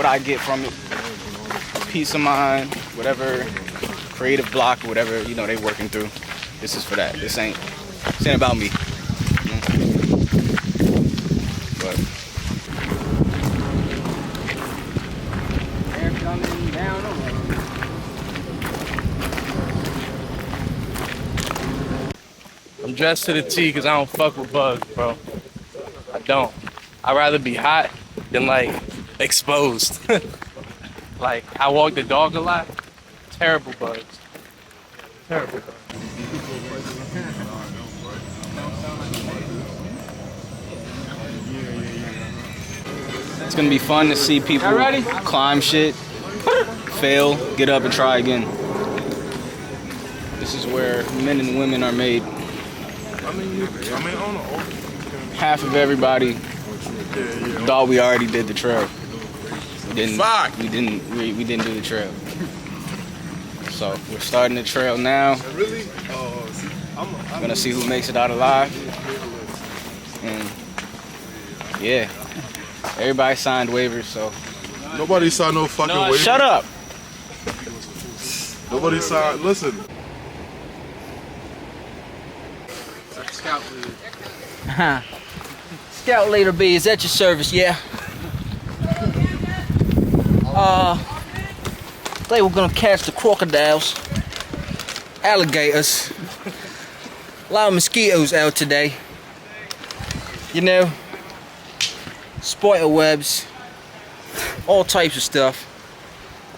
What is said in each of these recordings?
what I get from it. Peace of mind, whatever creative block, whatever, you know, they working through. This is for that. This ain't about me. But air coming down on me. I'm dressed to the T because I don't fuck with bugs, bro. I don't. I'd rather be hot than like exposed. Like I walk the dog a lot. Terrible bugs. Terrible bugs. It's gonna be fun to see people climb shit, fail, get up and try again. This is where men and women are made. Half of everybody thought we already did the trail. We didn't do the trail. So we're starting the trail now. Gonna see who makes it out alive. And yeah, everybody signed waivers, so. Nobody signed no fucking waivers. Shut up. Nobody signed. Listen. Scout leader. Scout leader B is at your service, yeah. Today we're gonna catch the crocodiles, alligators, a lot of mosquitoes out today. You know, spider webs, all types of stuff.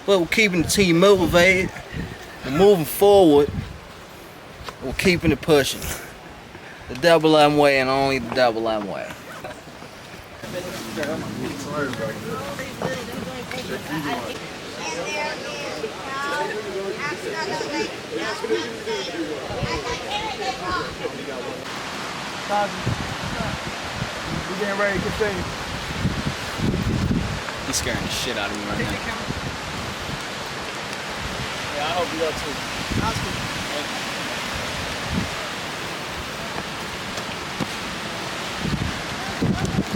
But we're keeping the team motivated. We're moving forward. We're keeping it pushing. The double M way and only the double M way. We getting ready to continue. He's scaring the shit out of me right now. Yeah, I hope you are too.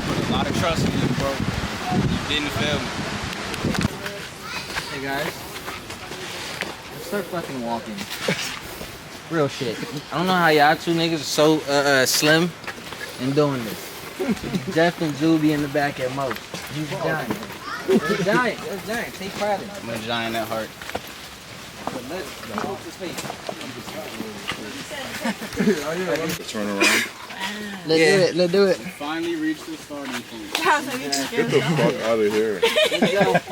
Put a lot of trust in you, bro. You didn't fail me. Hey guys, let's start fucking walking. Real shit. I don't know how y'all two niggas are so slim and doing this. Jeff and Zuby in the back at most. He's a giant. You're a giant. You're a giant. Take pride in it. I'm a giant at heart. Turn around. Let's do it. Finally reached the starting point. Get the fuck out of here.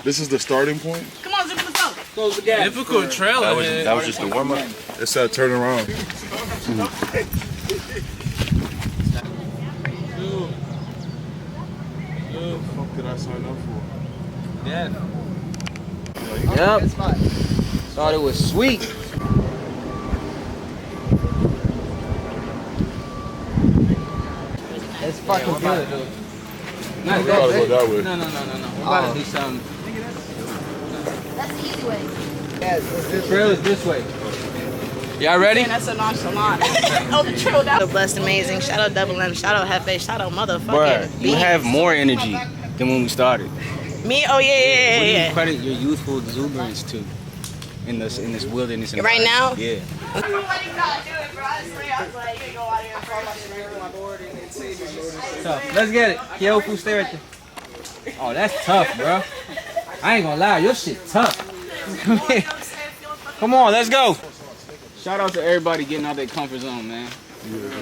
This is the starting point? Come on, Zip, let's go. Close the gap. Difficult trail ahead. That was just the warm up. It said turn around. What the fuck did I sign up for? Yep. Thought it was sweet. It's fucking good. We gotta go that way. No. We're about to do something. That's the easy way. The trail is this way. Y'all ready? Man, that's so nonchalant. Oh, the trail down. Blessed, amazing. Shout out Double M. Shout out Hefe. Shout out motherfucking. Bruh, you have more energy than when we started. Me? Oh, yeah. What do you credit your youthful exuberance to in this wilderness Right now? Yeah. Tough. Let's get it. Kyofu, stay right there. Oh, that's tough, bro. I ain't gonna lie, your shit tough. Come here. Come on, let's go. Shout out to everybody getting out their comfort zone, man.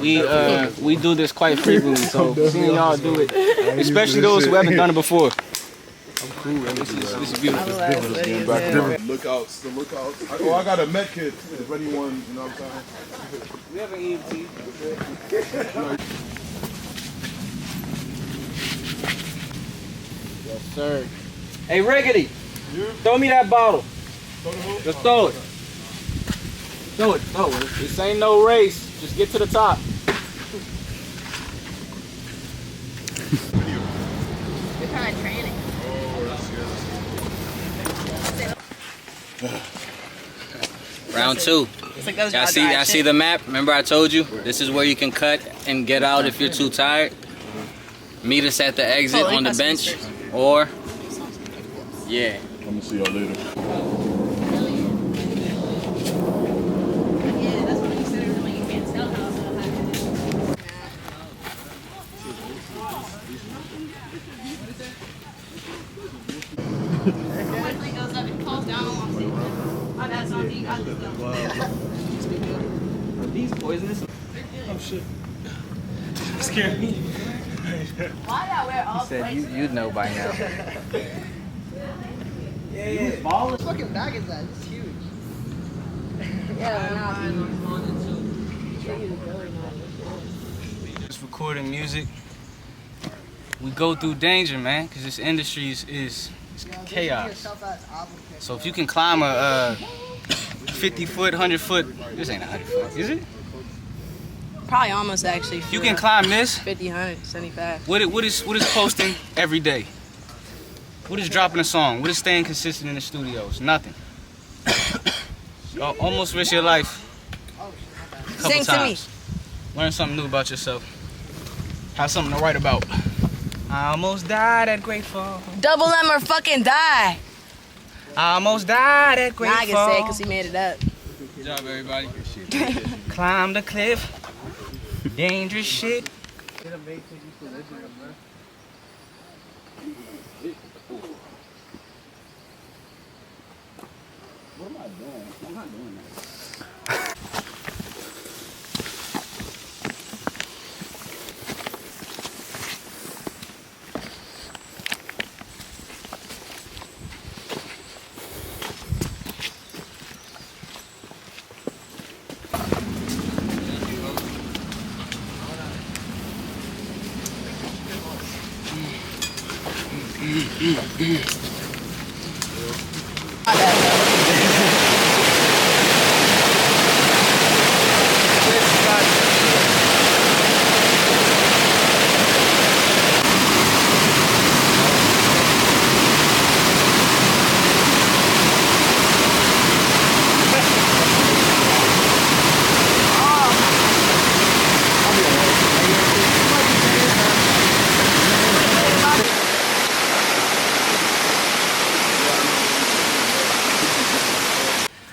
We do this quite frequently, so seeing y'all do it, especially those who haven't done it before. I'm cool, man. This is beautiful. Lookouts, the lookouts. I got a med kit if anyone, you know what I'm saying? We have an EMT. Yes, sir. Hey, Riggedy, throw me that bottle. Just throw it. Throw it. This ain't no race. Just get to the top. You're kind of training. Round two. It's like those Y'all see the map? Remember I told you? This is where you can cut and get out if you're too tired. Meet us at the exit on the bench, or Yeah. I'm gonna see y'all later. Yeah, that's what you said earlier. You can't tell how it's gonna happen. When it goes up, it falls down on my feet. My dad's on deep. I just go. Are these poisonous? Oh shit. Scared me. Why y'all wear all Said places? you'd know by now. What fucking bag is that? It's huge. Yeah, Just recording music. We go through danger, man, because this industry is chaos. So if you can climb a 50-foot, 100-foot, this ain't 100 foot, is it? probably almost actually. You can climb this. 50, 100, 75. What is posting every day? What is dropping a song? What is staying consistent in the studios? Nothing. Almost risk your life. A couple Sing to times. Learn something new about yourself. Have something to write about. I almost died at Great Fall. Double M or fucking die. I almost died at Great Now Fall. I can say it because he made it up. Good job, everybody. Climb the cliff. Dangerous shit. What am I doing? I'm not doing that.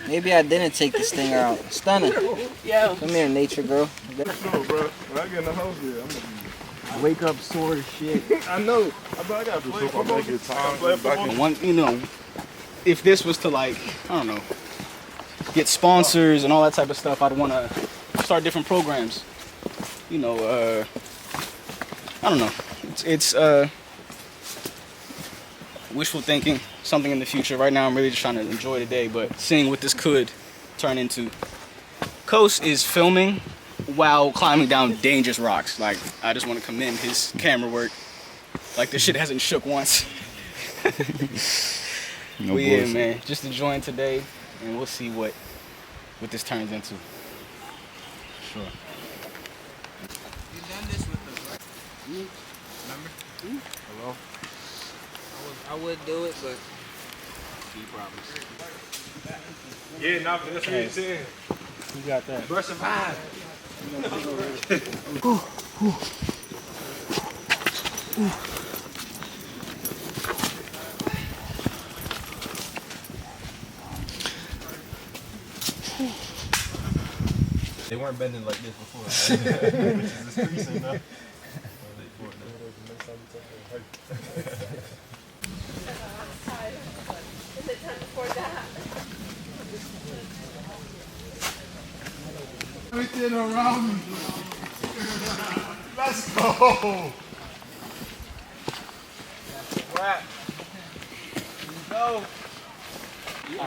Maybe I didn't take this thing out. Stunning. Yo. Come here, nature girl. No, bro. When I get in the house, yeah, I'm gonna be. Wake up sore as shit. I know. I got to play football. One, you know, if this was to like, I don't know, get sponsors and all that type of stuff, I'd want to start different programs. You know, I don't know. It's wishful thinking, something in the future. Right now, I'm really just trying to enjoy the day, but seeing what this could turn into. Coast is filming while climbing down dangerous rocks. Like, I just want to commend his camera work. Like, this shit hasn't shook once. No But yeah, bullshit. man, just enjoying today, and we'll see what this turns into. Sure. You done this with us, right? Remember? Hello? I would do it, but he promised. Yeah, nah, but that's what he said. You got that. Bro, survive. They weren't bending like this before. Which is increasing now. Everything around me. Let's go. Go. A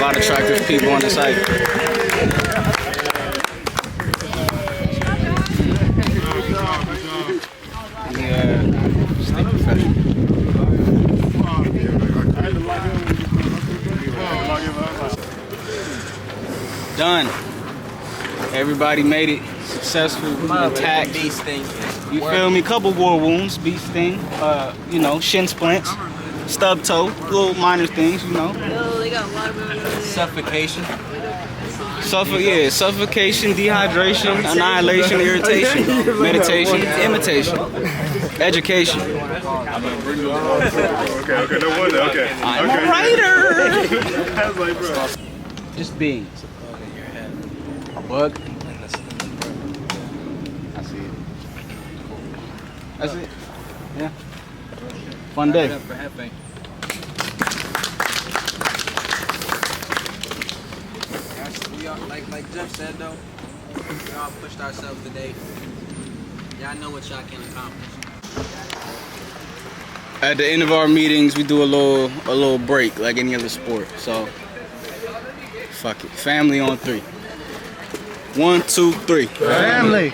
lot of attractive people on the site. Yeah, stay professional. Done. Everybody made it successful, intact. These things. You feel me? Couple war wounds, bee sting, you know, shin splints, stub toe, little minor things, you know. Oh, they got a lot of women over there. Suffocation. Suffocation, dehydration, annihilation, irritation, meditation, imitation, education. Okay, no wonder. Okay. I'm a writer. I was like, bro. Just being. A bug. I see it. That's it. Yeah. Fun day. We all, like Jeff said though, we all pushed ourselves today. Y'all know what y'all can accomplish. At the end of our meetings, we do a little break like any other sport. So, fuck it. Family on 3. 1, 2, 3. Family.